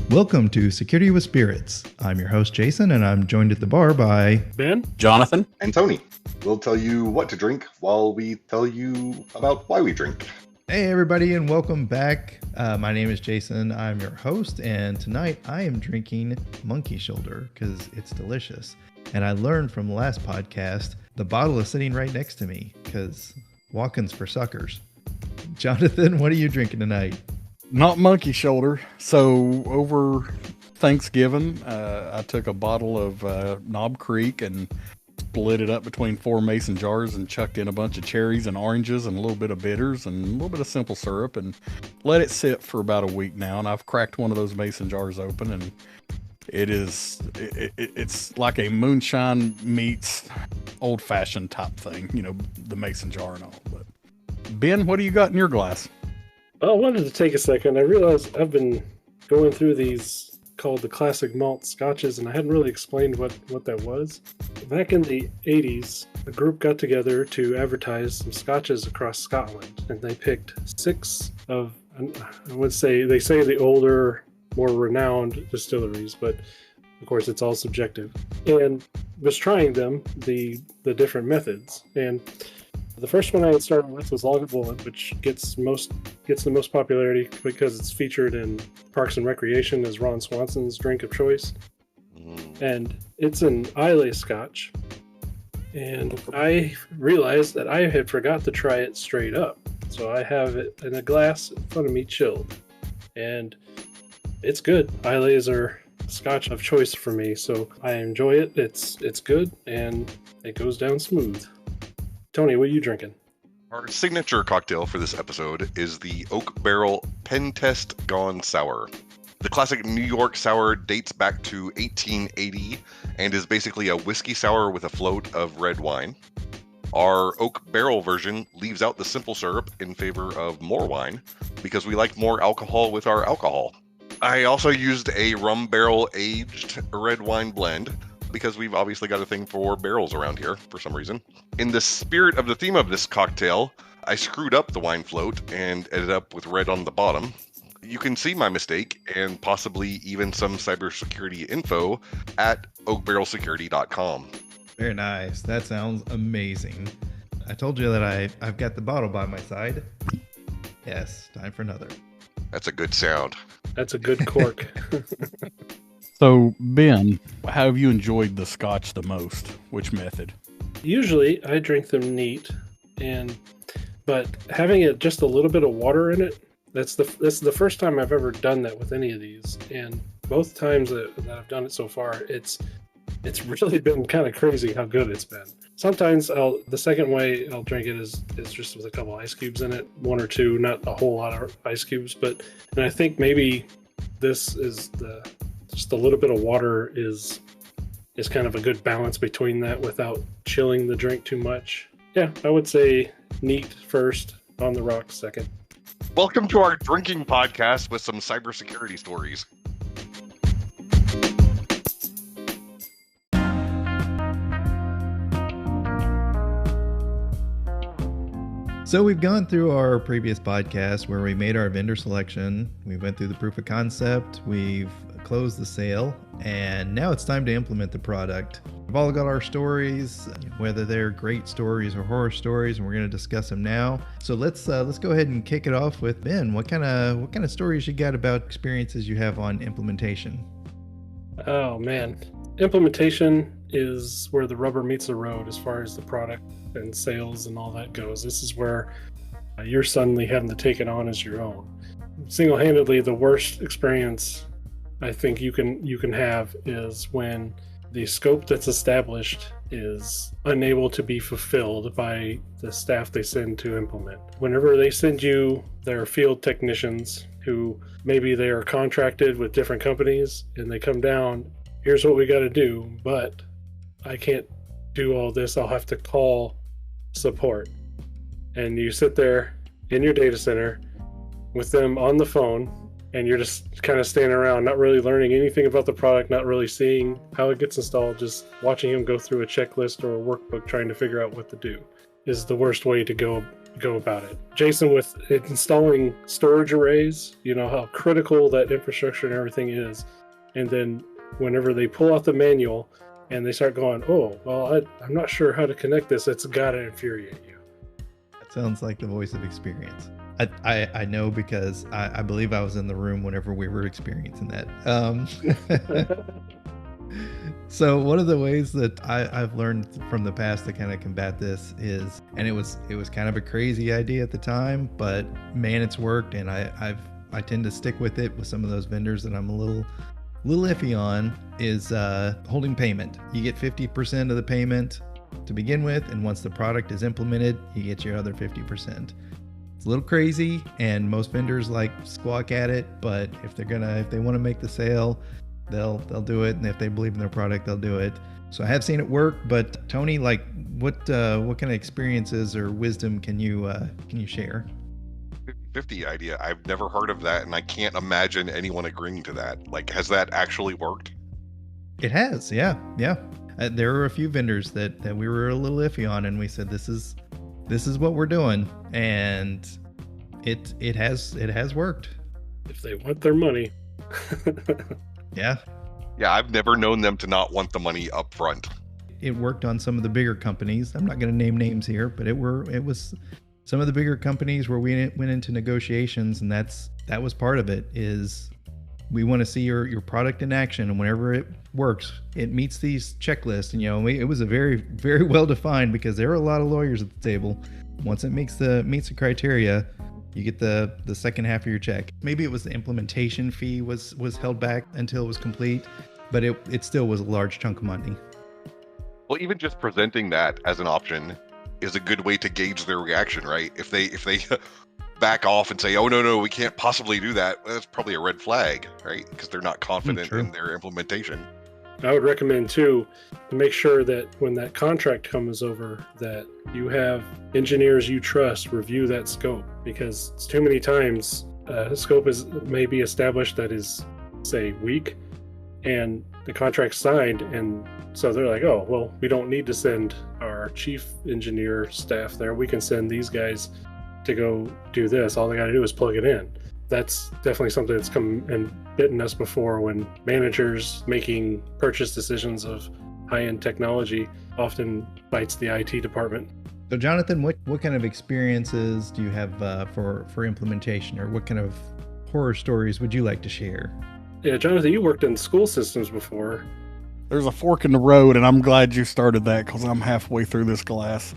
Welcome to Security with Spirits. I'm your host, Jason, and I'm joined at the bar by Ben, Jonathan, and Tony. We'll tell you what to drink while we tell you about why we drink. Hey, everybody, and welcome back. My name is Jason. I'm your host, and tonight I am drinking Monkey Shoulder because it's delicious. And I learned from the last podcast, the bottle is sitting right next to me because walk-ins for suckers. Jonathan, what are you drinking tonight? not Monkey Shoulder. So over Thanksgiving, I took a bottle of Knob Creek and split it up between 4 mason jars and chucked in a bunch of cherries and oranges and a little bit of bitters and a little bit of simple syrup and let it sit for about a week now. And I've cracked one of those mason jars open, and it's like a moonshine meets old fashioned type thing, you know, the mason jar and all. But Ben, what do you got in your glass? I wanted to take a second. I realized I've been going through these called the classic malt scotches, and I hadn't really explained what that was. Back in the 80s, a group got together to advertise some scotches across Scotland, and they picked 6 of, I would say, they say the older, more renowned distilleries, but of course it's all subjective, and was trying them, the different methods. And the first one I had started with was Lagavulin, which gets the most popularity because it's featured in Parks and Recreation as Ron Swanson's drink of choice. And it's an Islay Scotch. And I realized that I had forgot to try it straight up. So I have it in a glass in front of me chilled. And it's good. Islay's are Scotch of choice for me, so I enjoy it. It's good, and it goes down smooth. Tony, what are you drinking? Our signature cocktail for this episode is the Oak Barrel Pen Test Gone Sour. The classic New York sour dates back to 1880 and is basically a whiskey sour with a float of red wine. Our Oak Barrel version leaves out the simple syrup in favor of more wine because we like more alcohol with our alcohol. I also used a rum barrel aged red wine blend because we've obviously got a thing for barrels around here for some reason. In the spirit of the theme of this cocktail, I screwed up the wine float and ended up with red on the bottom. You can see my mistake and possibly even some cybersecurity info at oakbarrelsecurity.com. Very nice. That sounds amazing. I told you that I've got the bottle by my side. Yes, time for another. That's a good sound. That's a good cork. So Ben, how have you enjoyed the scotch the most? Which method? Usually I drink them neat, but having it just a little bit of water in it, that's the first time I've ever done that with any of these. And both times that I've done it so far, it's really been kind of crazy how good it's been. Sometimes the second way I'll drink it is just with a couple ice cubes in it, 1 or 2, not a whole lot of ice cubes, and I think maybe this is just a little bit of water is kind of a good balance between that without chilling the drink too much. Yeah, I would say neat first, on the rocks second. Welcome to our drinking podcast with some cybersecurity stories. So we've gone through our previous podcast where we made our vendor selection. We went through the proof of concept. We've closed the sale, and now it's time to implement the product. We've all got our stories, whether they're great stories or horror stories, and we're going to discuss them now. So let's go ahead and kick it off with Ben. What kind of stories you got about experiences you have on implementation? Oh man, implementation is where the rubber meets the road as far as the product and sales and all that goes. This is where you're suddenly having to take it on as your own. Single-handedly, the worst experience I think you can have is when the scope that's established is unable to be fulfilled by the staff they send to implement. Whenever they send you their field technicians who maybe they are contracted with different companies and they come down, here's what we got to do, but I can't do all this. I'll have to call support. And you sit there in your data center with them on the phone, and you're just kind of standing around, not really learning anything about the product, not really seeing how it gets installed, just watching him go through a checklist or a workbook trying to figure out what to do is the worst way to go go about it. Jason, with installing storage arrays, you know how critical that infrastructure and everything is. And then whenever they pull out the manual and they start going, oh, well, I'm not sure how to connect this, it's got to infuriate you. That sounds like the voice of experience. I know because I believe I was in the room whenever we were experiencing that. So one of the ways that I've learned from the past to kind of combat this is, and it was kind of a crazy idea at the time, but man, it's worked, and I tend to stick with it with some of those vendors that I'm a little iffy on, is holding payment. You get 50% of the payment to begin with, and once the product is implemented, you get your other 50%. It's a little crazy, and most vendors like squawk at it, but if they want to make the sale, they'll do it, and if they believe in their product, they'll do it. So I have seen it work, but Tony, like, what kind of experiences or wisdom can you share? 50 idea. I've never heard of that, and I can't imagine anyone agreeing to that. Like, has that actually worked? It has, yeah. There were a few vendors that we were a little iffy on, and we said this is what we're doing, and it has worked. If they want their money. Yeah, I've never known them to not want the money up front. It worked on some of the bigger companies. I'm not going to name names here, but it was some of the bigger companies where we went into negotiations, and that was part of it. Is we want to see your product in action, and whenever it works, it meets these checklists. And it was a very, very well defined, because there were a lot of lawyers at the table. Once it meets the criteria, you get the second half of your check. Maybe it was the implementation fee was held back until it was complete, but it still was a large chunk of money. Well, even just presenting that as an option is a good way to gauge their reaction, right? If they back off and say, oh, no, we can't possibly do that, well, that's probably a red flag, right? Because they're not confident in their implementation. I would recommend, too, to make sure that when that contract comes over, that you have engineers you trust review that scope, because it's too many times a scope may be established that is, say, weak, and the contract's signed, and so they're like, oh, well, we don't need to send our chief engineer staff there. We can send these guys to go do this. All they got to do is plug it in. That's definitely something that's come and bitten us before, when managers making purchase decisions of high-end technology often bites the IT department. So Jonathan, what kind of experiences do you have for implementation, or what kind of horror stories would you like to share? Yeah, Jonathan, you worked in school systems before. There's a fork in the road, and I'm glad you started that, because I'm halfway through this glass.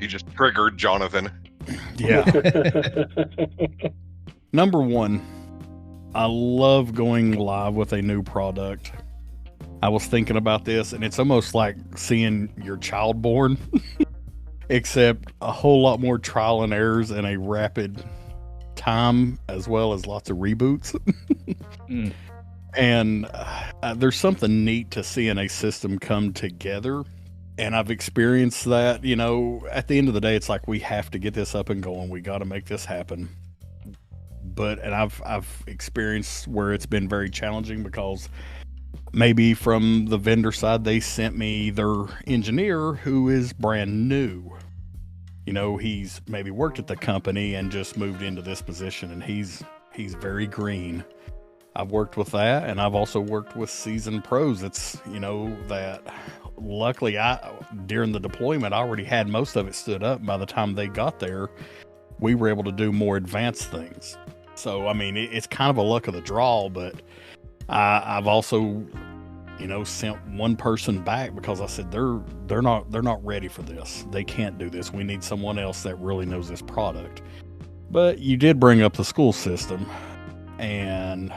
You just triggered Jonathan. Yeah. Number one, I love going live with a new product. I was thinking about this, and it's almost like seeing your child born, except a whole lot more trial and errors and a rapid time, as well as lots of reboots. And there's something neat to seeing a system come together. And I've experienced that, at the end of the day, it's like, we have to get this up and going. We got to make this happen. And I've experienced where it's been very challenging, because maybe from the vendor side, they sent me their engineer who is brand new. He's maybe worked at the company and just moved into this position, and he's very green. I've worked with that, and I've also worked with seasoned pros. It's, that luckily during the deployment, I already had most of it stood up. By the time they got there, we were able to do more advanced things. So, it's kind of a luck of the draw, but I've also, sent one person back because I said, they're not ready for this. They can't do this. We need someone else that really knows this product. But you did bring up the school system, and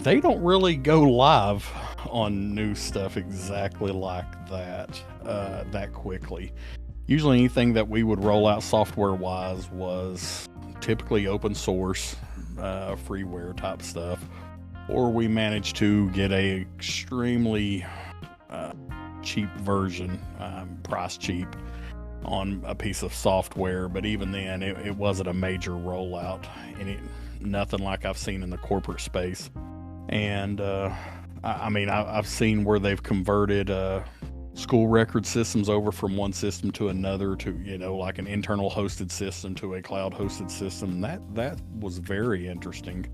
they don't really go live on new stuff exactly like that quickly. Usually anything that we would roll out software-wise was typically open source, freeware type stuff, or we managed to get a extremely cheap version, price cheap, on a piece of software. But even then, it wasn't a major rollout, and nothing like I've seen in the corporate space. And I've seen where they've converted school record systems over from one system to another, to like an internal hosted system to a cloud hosted system. That was very interesting.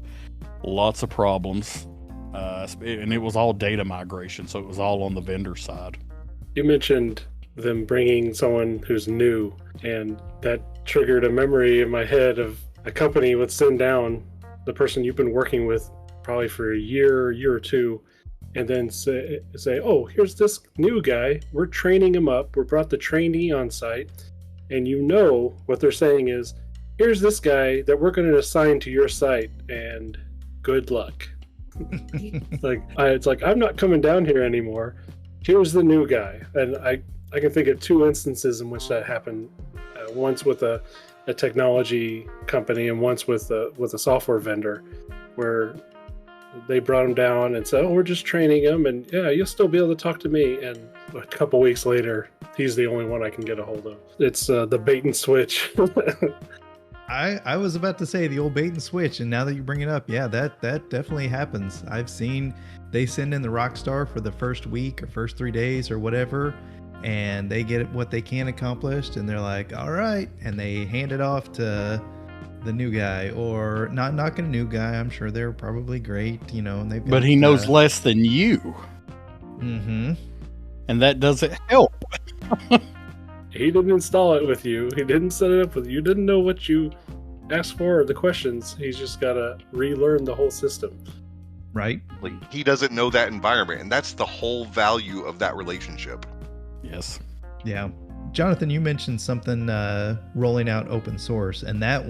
Lots of problems, and it was all data migration, so it was all on the vendor side. You mentioned them bringing someone who's new, and that triggered a memory in my head of a company would send down the person you've been working with probably for a year or two, and then say, oh, here's this new guy. We're training him up. We brought the trainee on site, and what they're saying is, here's this guy that we're going to assign to your site, and good luck. It's like I'm not coming down here anymore. Here's the new guy. And I can think of two instances in which that happened. Once with a technology company, and once with a software vendor, where they brought him down and said, oh, we're just training him, and yeah, you'll still be able to talk to me. And a couple weeks later, he's the only one I can get a hold of. It's the bait and switch. I was about to say the old bait and switch, and now that you bring it up, yeah, that definitely happens. I've seen they send in the rock star for the first week or first 3 days or whatever, and they get what they can accomplished, and they're like, all right, and they hand it off to the new guy. Or not knocking a new guy, I'm sure they're probably great, and they've got, but he knows less than you. Mm-hmm. And that doesn't help. He didn't install it with you. He didn't set it up with you. You didn't know what you asked for or the questions. He's just got to relearn the whole system. Right. He doesn't know that environment, and that's the whole value of that relationship. Yes. Yeah. Jonathan, you mentioned something rolling out open source, and that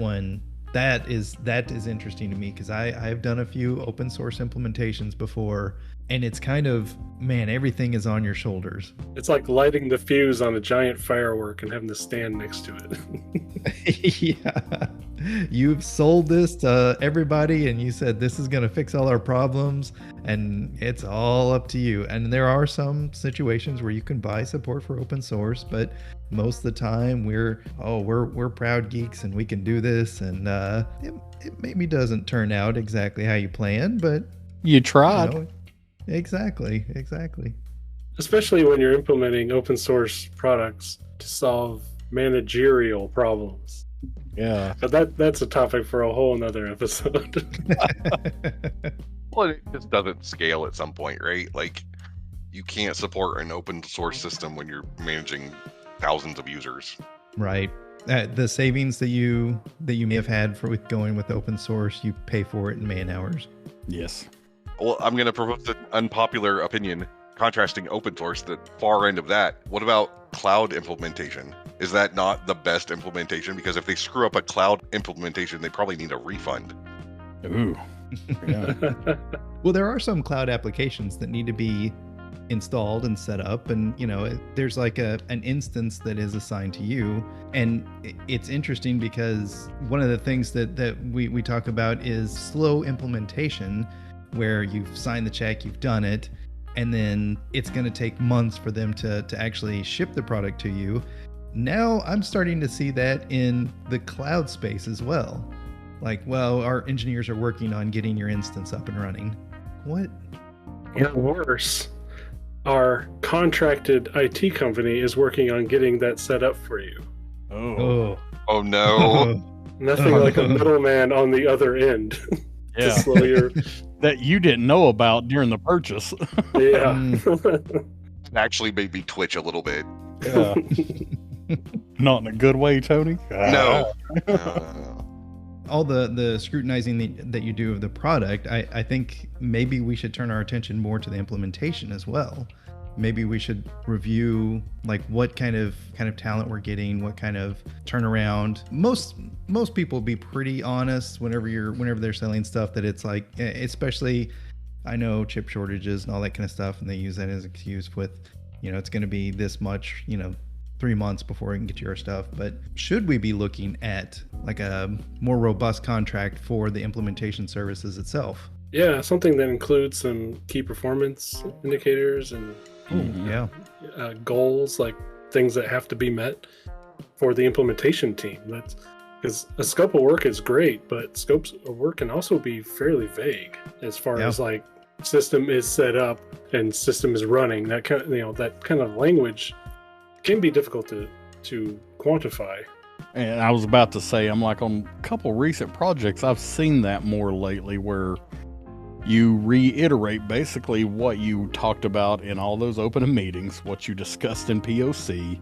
is interesting to me, because I've done a few open source implementations before, and it's kind of, man, everything is on your shoulders. It's like lighting the fuse on a giant firework and having to stand next to it. Yeah. You've sold this to everybody, and you said this is going to fix all our problems, and it's all up to you. And there are some situations where you can buy support for open source, but most of the time we're proud geeks and we can do this, and it maybe doesn't turn out exactly how you planned, but you tried. Exactly. Especially when you're implementing open source products to solve managerial problems. Yeah. But that's a topic for a whole nother episode. Well, it just doesn't scale at some point, right? Like, you can't support an open source system when you're managing thousands of users. Right. The savings that you may have had with going with open source, you pay for it in man hours. Yes. Well, I'm going to propose an unpopular opinion, contrasting open source, the far end of that. What about cloud implementation? Is that not the best implementation? Because if they screw up a cloud implementation, they probably need a refund. Ooh. Yeah. Well, there are some cloud applications that need to be installed and set up, and there's like an instance that is assigned to you. And it's interesting because one of the things that we talk about is slow implementation, where you've signed the check, you've done it, and then it's going to take months for them to actually ship the product to you. Now I'm starting to see that in the cloud space as well. Like, well, our engineers are working on getting your instance up and running. What? Or worse, our contracted IT company is working on getting that set up for you. Oh no. Nothing like a middleman on the other end. Yeah. To slow your... that you didn't know about during the purchase. Yeah. It actually made me twitch a little bit. Yeah. Not in a good way, Tony? No. All the scrutinizing that you do of the product, I think maybe we should turn our attention more to the implementation as well. Maybe we should review like what kind of talent we're getting, what kind of turnaround. Most people be pretty honest whenever they're selling stuff, that it's like, especially, I know chip shortages and all that kind of stuff, and they use that as an excuse with, it's going to be this much, 3 months before we can get you our stuff. But should we be looking at like a more robust contract for the implementation services itself? Yeah, something that includes some key performance indicators and goals, like things that have to be met for the implementation team. That's because a scope of work is great, but scopes of work can also be fairly vague as far as like system is set up and system is running. That kind of language can be difficult to quantify. And I was about to say, I'm like, on a couple recent projects, I've seen that more lately, where you reiterate basically what you talked about in all those open meetings, what you discussed in POC.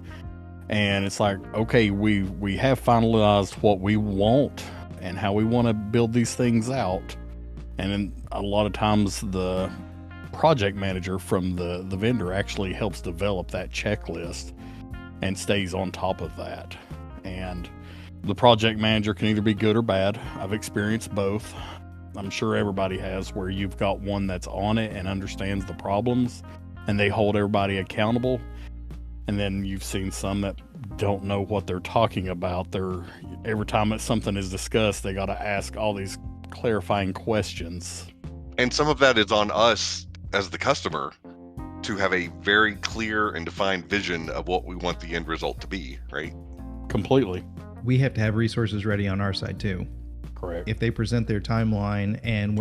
And it's like, okay, we have finalized what we want and how we want to build these things out. And then a lot of times the project manager from the vendor actually helps develop that checklist and stays on top of that. And the project manager can either be good or bad. I've experienced both. I'm sure everybody has, where you've got one that's on it and understands the problems and they hold everybody accountable. And then you've seen some that don't know what they're talking about. Every time that something is discussed, they got to ask all these clarifying questions. And some of that is on us as the customer to have a very clear and defined vision of what we want the end result to be, right? Completely. We have to have resources ready on our side too. Correct. If they present their timeline and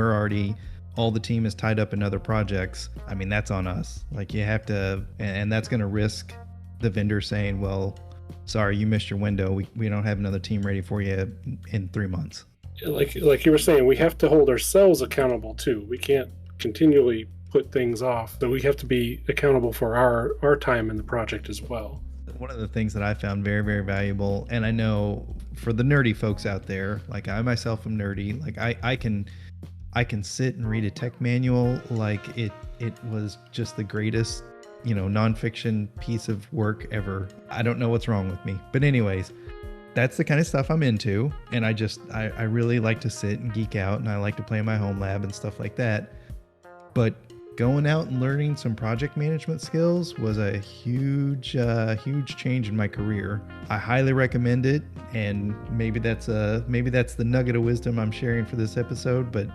all the team is tied up in other projects, I mean, that's on us. Like, you have to, and that's going to risk the vendor saying, well, sorry, you missed your window. We don't have another team ready for you in 3 months. Like you were saying, we have to hold ourselves accountable too. We can't continually put things off. So we have to be accountable for our time in the project as well. One of the things that I found very, very valuable, and I know for the nerdy folks out there, like I myself am nerdy, like I can sit and read a tech manual like it was just the greatest, nonfiction piece of work ever. I don't know what's wrong with me. But anyways, that's the kind of stuff I'm into. And I really like to sit and geek out, and I like to play in my home lab and stuff like that. But going out and learning some project management skills was a huge change in my career. I highly recommend it. And maybe that's the nugget of wisdom I'm sharing for this episode, but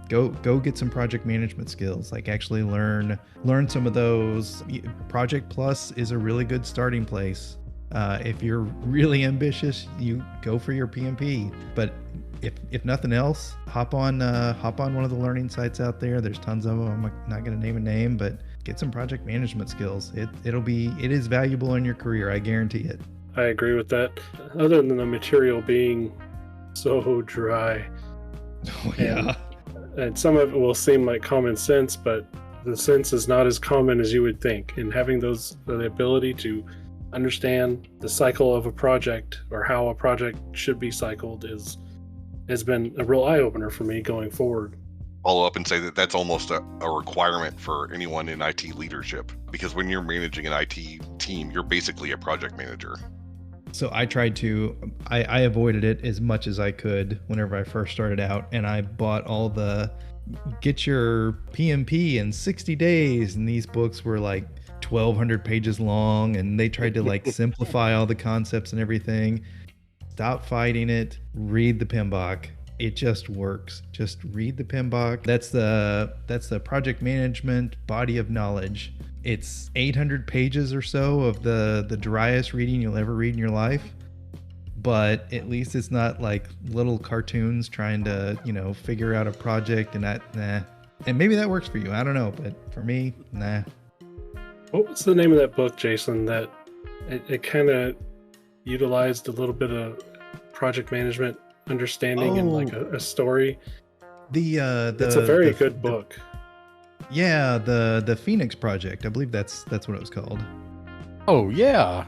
go get some project management skills. Like, actually learn some of those. Project Plus is a really good starting place. If you're really ambitious, you go for your PMP. But if nothing else, hop on one of the learning sites out there. There's tons of them. I'm not going to name a name, but get some project management skills. It is valuable in your career. I guarantee it. I agree with that. Other than the material being so dry. Oh, yeah. And some of it will seem like common sense, but the sense is not as common as you would think. And having the ability to understand the cycle of a project, or how a project should be cycled, has been a real eye-opener for me going forward. Follow up and say that that's almost a requirement for anyone in IT leadership, because when you're managing an IT team, you're basically a project manager. So I avoided it as much as I could whenever I first started out, and I bought all the get your PMP in 60 days, and these books were like 1,200 pages long, and they tried to like simplify all the concepts and everything. Stop fighting it. Read the PMBOK. It just works. Just read the PMBOK. That's the project management body of knowledge. It's 800 pages or so of the driest reading you'll ever read in your life. But at least it's not like little cartoons trying to, figure out a project and that, nah. And maybe that works for you. I don't know. But for me, nah. What was the name of that book, Jason, that it kind of utilized a little bit of project management understanding and like a story? It's a very good book. Yeah, the Phoenix Project. I believe that's what it was called. Oh, yeah.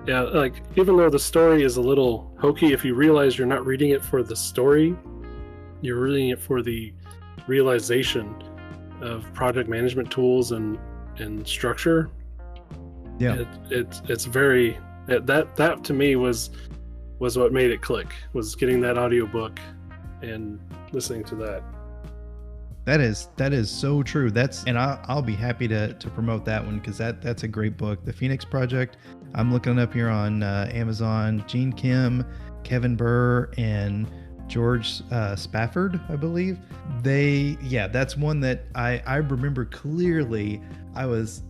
Like, even though the story is a little hokey, if you realize you're not reading it for the story, you're reading it for the realization of project management tools and structure. Yeah, it's very that to me was what made it click, was getting that audiobook and listening to that. That is so true. And I'll be happy to promote that one, because that's a great book. The Phoenix Project. I'm looking up here on Amazon. Gene Kim, Kevin Burr, and George Spafford, I believe. That's one that I remember clearly. I was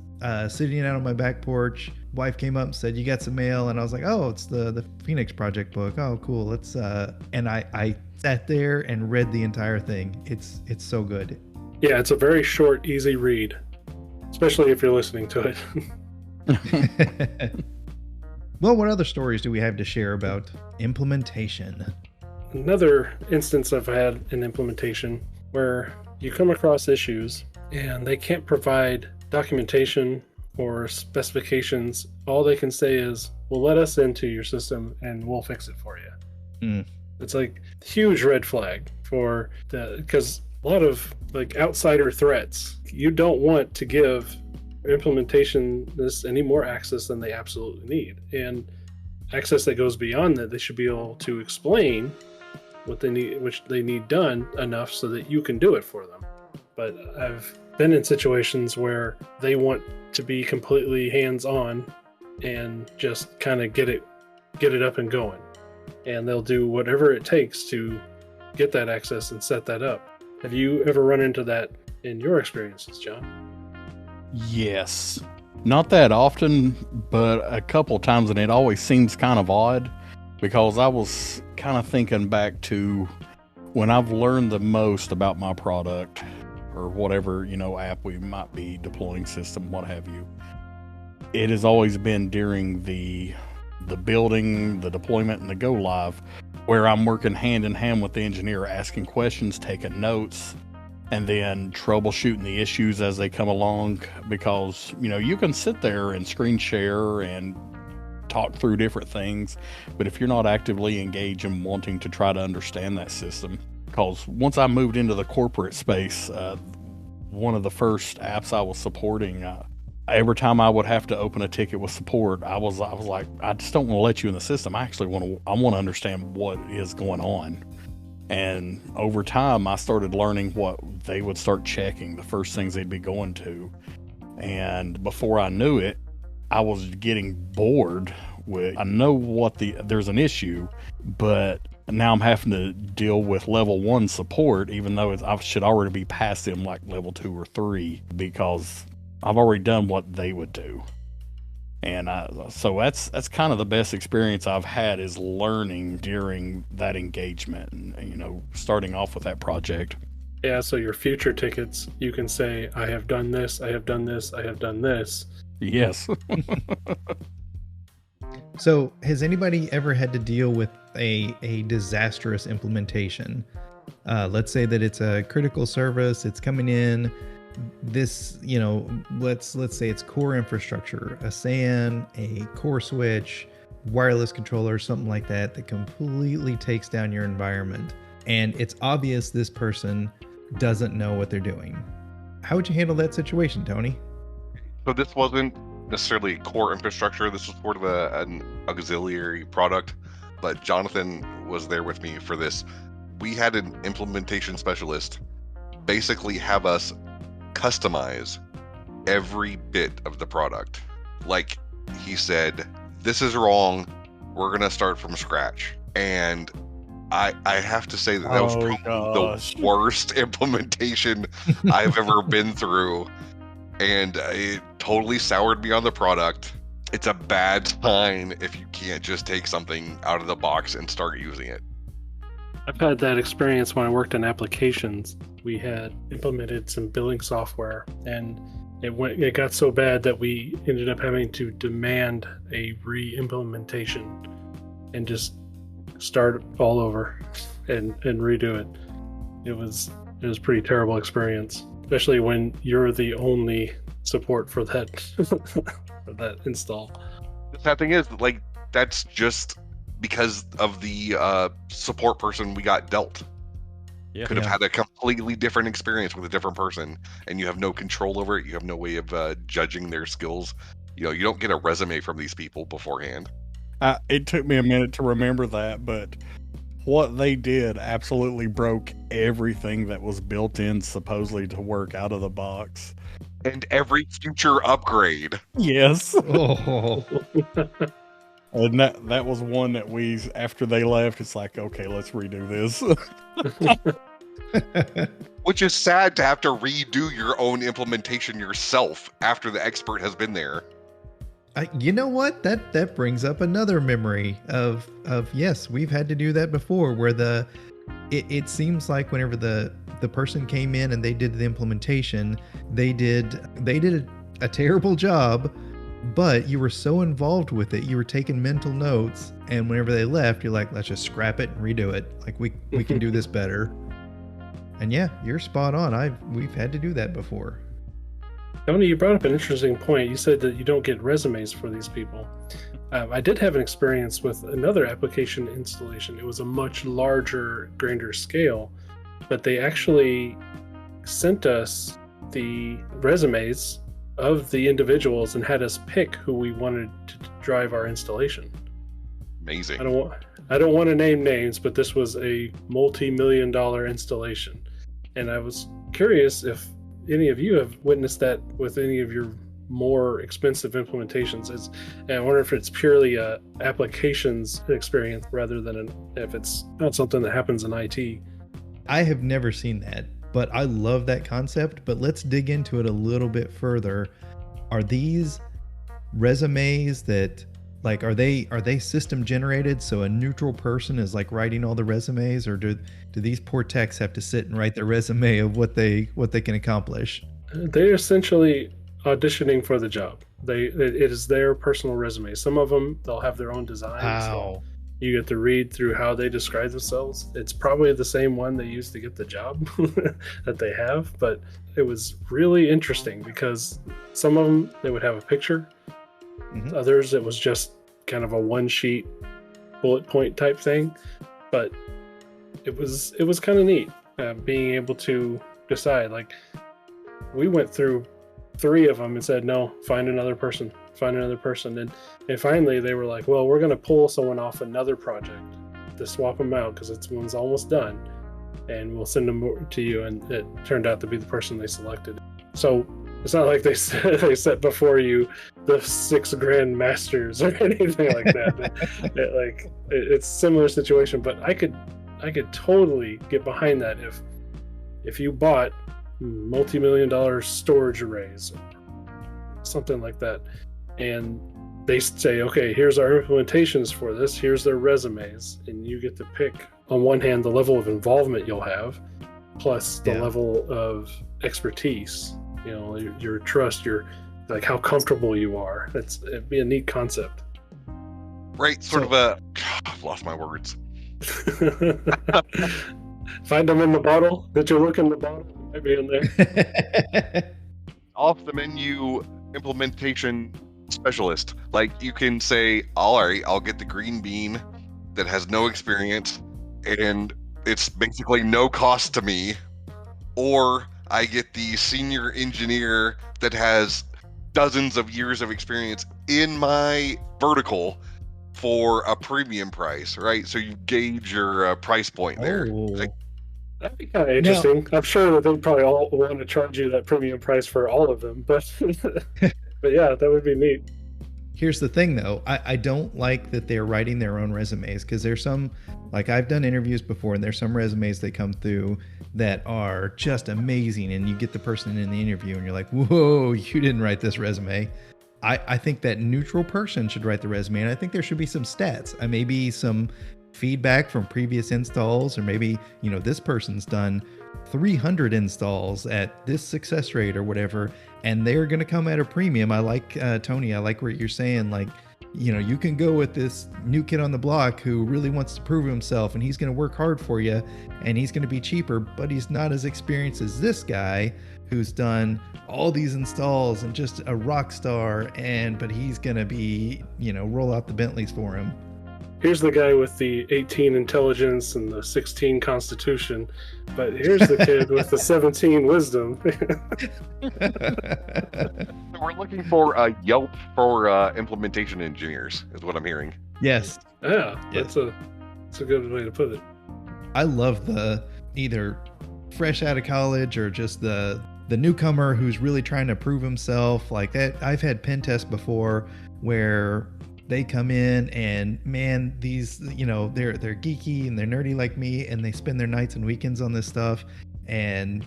sitting out on my back porch. Wife came up and said, "You got some mail?" And I was like, "Oh, it's the Phoenix Project book. Oh, cool. Let's." And I sat there and read the entire thing. It's so good. Yeah, it's a very short, easy read, especially if you're listening to it. Well, what other stories do we have to share about implementation? Another instance I've had in implementation where you come across issues and they can't provide documentation or specifications. All they can say is, well, let us into your system and we'll fix it for you. Mm. It's like huge red flag for because a lot of like outsider threats, you don't want to give implementation this any more access than they absolutely need, and access that goes beyond that. They should be able to explain what they need, which they need done enough so that you can do it for them. But I've been in situations where they want to be completely hands-on and just kind of get it up and going, and they'll do whatever it takes to get that access and set that up. Have you ever run into that in your experiences, John? Yes. Not that often, but a couple times, and it always seems kind of odd because I was kind of thinking back to when I've learned the most about my product or whatever, app we might be deploying, system, what have you. It has always been during the building, the deployment, and the go live, where I'm working hand in hand with the engineer, asking questions, taking notes, and then troubleshooting the issues as they come along. Because, you can sit there and screen share and talk through different things, but if you're not actively engaged and wanting to try to understand that system, because once I moved into the corporate space, one of the first apps I was supporting, every time I would have to open a ticket with support, I was like, I just don't want to let you in the system. I want to understand what is going on. And over time, I started learning what they would start checking, the first things they'd be going to. And before I knew it, I was getting bored with, I know there's an issue, but now I'm having to deal with level 1 support, even though I should already be past them like level 2 or 3, because I've already done what they would do. And so that's kind of the best experience I've had, is learning during that engagement and, starting off with that project. Yeah, so your future tickets, you can say, I have done this, I have done this, I have done this. Yes. So has anybody ever had to deal with a disastrous implementation? Let's say that it's a critical service, it's coming in, this, let's say it's core infrastructure, a SAN, a core switch, wireless controller, something like that completely takes down your environment. And it's obvious this person doesn't know what they're doing. How would you handle that situation, Tony? So this wasn't necessarily core infrastructure. This was sort of an auxiliary product, but Jonathan was there with me for this. We had an implementation specialist basically have us customize every bit of the product. Like he said, this is wrong, we're gonna start from scratch. And I have to say that was probably the worst implementation I've ever been through, and it totally soured me on the product. It's a bad sign if you can't just take something out of the box and start using it. I've had that experience when I worked in applications. We had implemented some billing software, and it got so bad that we ended up having to demand a re-implementation and just start all over and redo it. It was a pretty terrible experience, especially when you're the only support for that for that install. The sad thing is, like, that's just because of the support person we got dealt. Yeah. Could have had a completely different experience with a different person, and you have no control over it. You have no way of judging their skills. You don't get a resume from these people beforehand. It took me a minute to remember that, but what they did absolutely broke everything that was built in supposedly to work out of the box. And every future upgrade. Yes. Oh. And that was one that after they left, it's like, okay, let's redo this. Which is sad to have to redo your own implementation yourself after the expert has been there. You know what? That brings up another memory of yes, we've had to do that before, where it seems like whenever the the person came in and they did the implementation. They did a terrible job, but you were so involved with it, you were taking mental notes, and whenever they left, you're like, let's just scrap it and redo it. Like we can do this better. And yeah, you're spot on. We've had to do that before. Tony, you brought up an interesting point. You said that you don't get resumes for these people. I did have an experience with another application installation. It was a much larger, grander scale, but they actually sent us the resumes of the individuals and had us pick who we wanted to drive our installation. Amazing. I don't want to name names, but this was a multi-million-dollar installation, and I was curious if any of you have witnessed that with any of your more expensive implementations. And I wonder if it's purely a applications experience rather than if it's not something that happens in IT. I have never seen that, but I love that concept. But let's dig into it a little bit further. Are these resumes that, like, are they system generated, so a neutral person is like writing all the resumes, or do these poor techs have to sit and write the resume of what they can accomplish? They're essentially auditioning for the job. It is their personal resume. Some of them, they'll have their own design. Wow. So you get to read through how they describe themselves. It's probably the same one they used to get the job that they have, but it was really interesting because some of them, they would have a picture. Mm-hmm. Others, it was just kind of a one-sheet bullet point type thing, but it was kind of neat being able to decide. Like, we went through 3 of them and said, no, find another person, and finally they were like, well, we're going to pull someone off another project to swap them out because this one's almost done, and we'll send them to you. And it turned out to be the person they selected. So it's not like they set before you the $6,000 masters or anything like that. It's a similar situation, but I could totally get behind that if you bought multi-million-dollar storage arrays, something like that, and they say, okay, here's our implementations for this, here's their resumes, and you get to pick, on one hand, the level of involvement you'll have, plus the level of expertise, your trust, your, like, how comfortable you are. It'd be a neat concept. Right, I've lost my words. Find them in the bottle. Did you look in the bottle? Might be in there. Off the menu implementation specialist. Like, you can say, all right, I'll get the green bean that has no experience and it's basically no cost to me, or I get the senior engineer that has dozens of years of experience in my vertical for a premium price, right? So you gauge your price point there. Like, that'd be kind of interesting. I'm sure that they'd probably all want to charge you that premium price for all of them, but but yeah, that would be neat. Here's the thing, though. I don't like that they're writing their own resumes, because there's some, like, I've done interviews before, and there's some resumes that come through that are just amazing, and you get the person in the interview and you're like, whoa, you didn't write this resume. I think that neutral person should write the resume, and I think there should be some stats, maybe some feedback from previous installs, or maybe, this person's done 300 installs at this success rate or whatever, and they're going to come at a premium. I like, Tony, I like what you're saying. Like, you can go with this new kid on the block who really wants to prove himself, and he's going to work hard for you, and he's going to be cheaper, but he's not as experienced as this guy who's done all these installs and just a rock star, but he's going to be, roll out the Bentleys for him. Here's the guy with the 18 intelligence and the 16 constitution, but here's the kid with the 17 wisdom. We're looking for a Yelp for implementation engineers, is what I'm hearing. Yes. Yeah, yes. That's a good way to put it. I love the either fresh out of college or just the newcomer who's really trying to prove himself. Like that, I've had pen tests before where they come in and, man, these, they're geeky and they're nerdy like me, and they spend their nights and weekends on this stuff, and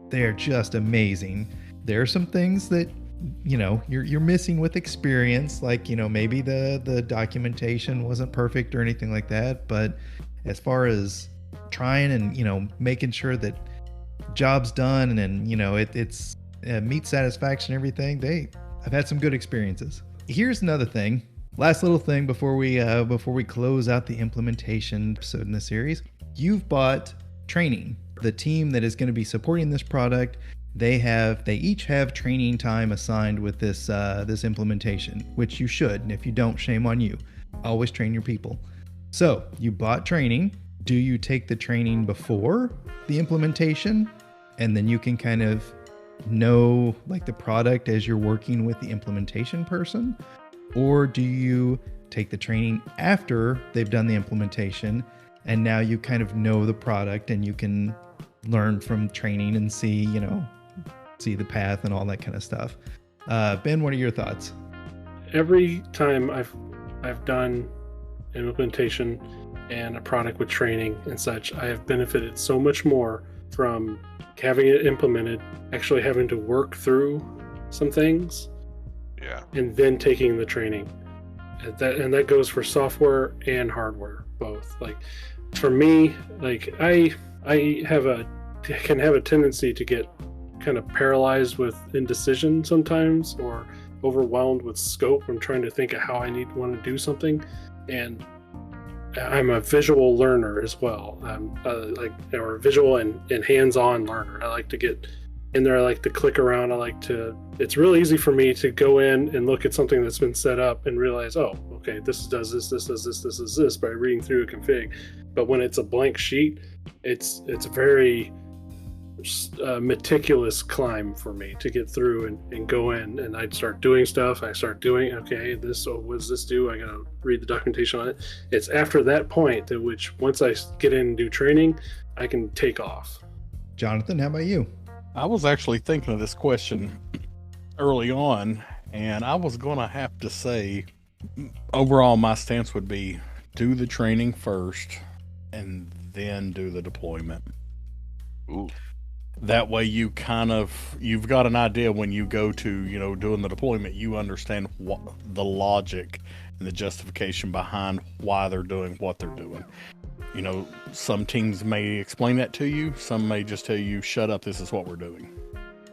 they're just amazing. There are some things that, you're missing with experience, like, maybe the documentation wasn't perfect or anything like that, but as far as trying and, making sure that job's done and it's meet satisfaction, everything. I've had some good experiences. Here's another thing. Last little thing before we close out the implementation episode in the series. You've bought training. The team that is going to be supporting this product, they each have training time assigned with this implementation, which you should. And if you don't, shame on you. Always train your people. So you bought training. Do you take the training before the implementation, and then you can kind of know like the product as you're working with the implementation person? Or do you take the training after they've done the implementation, and now you kind of know the product and you can learn from training and see the path and all that kind of stuff? Ben, what are your thoughts? Every time I've done an implementation and a product with training and such, I have benefited so much more from having it implemented, actually having to work through some things, and then taking the training. And that goes for software and hardware, both. Like for me, like I can have a tendency to get kind of paralyzed with indecision sometimes, or overwhelmed with scope. I'm trying to think of how I want to do something, and I'm a visual learner as well. I'm or visual and hands-on learner. I like to get in there. I like to click around. It's real easy for me to go in and look at something that's been set up and realize, oh, okay, this does this, this does this, this is this, by reading through a config. But when it's a blank sheet, it's a very meticulous climb for me to get through and go in, and I'd start doing stuff. I start doing, okay, what does this do? I gotta read the documentation on it. It's after that point at which, once I get in and do training, I can take off. Jonathan, how about you? I was actually thinking of this question early on, and I was gonna have to say, overall my stance would be do the training first and then do the deployment. Ooh. That way you've got an idea when you go to, doing the deployment, you understand what the logic and the justification behind why they're doing what they're doing. Some teams may explain that to you. Some may just tell you, shut up, this is what we're doing.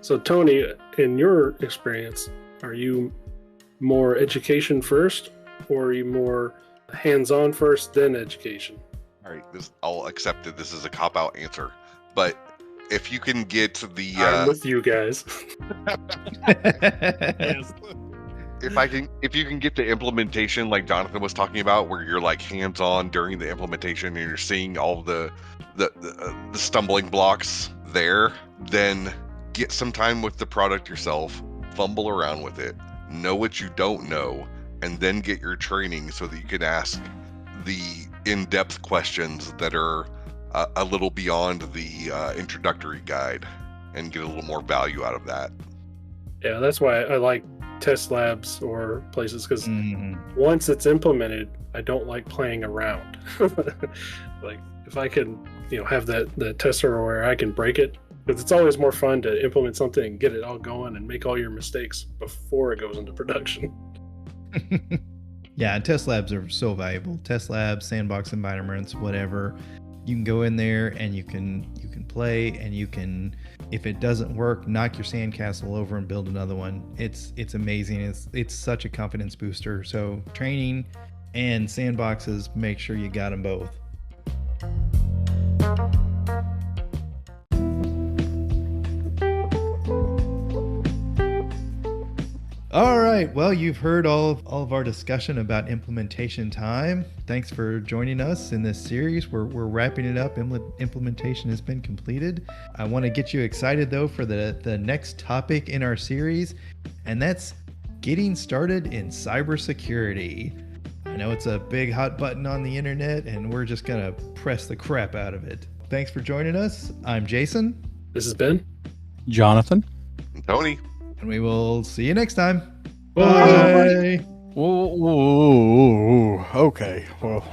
So Tony, in your experience, are you more education first, or are you more hands-on first, then education? All right, I'll accept that this is a cop-out answer, but if you can get the I'm with you guys. Yes. If you can get the implementation like Jonathan was talking about, where you're like hands-on during the implementation and you're seeing all the stumbling blocks there, then get some time with the product yourself, fumble around with it, know what you don't know, and then get your training so that you can ask the in-depth questions that are a little beyond the introductory guide and get a little more value out of that. Yeah, that's why I like test labs or places, because once it's implemented, I don't like playing around. Like if I can, have that tester where I can break it, because it's always more fun to implement something and get it all going and make all your mistakes before it goes into production. Yeah, and test labs are so valuable. Test labs, sandbox environments, whatever. You can go in there and you can play, and you can, if it doesn't work, knock your sandcastle over and build another one. It's amazing. It's such a confidence booster. So training and sandboxes, make sure you got them both. All right. Well, you've heard all of our discussion about implementation time. Thanks for joining us in this series. We're wrapping it up. Implementation has been completed. I want to get you excited, though, for the next topic in our series, and that's getting started in cybersecurity. I know it's a big hot button on the internet, and we're just going to press the crap out of it. Thanks for joining us. I'm Jason. This is Ben. Jonathan. And Tony. And we will see you next time. Bye. Whoa, okay. Well,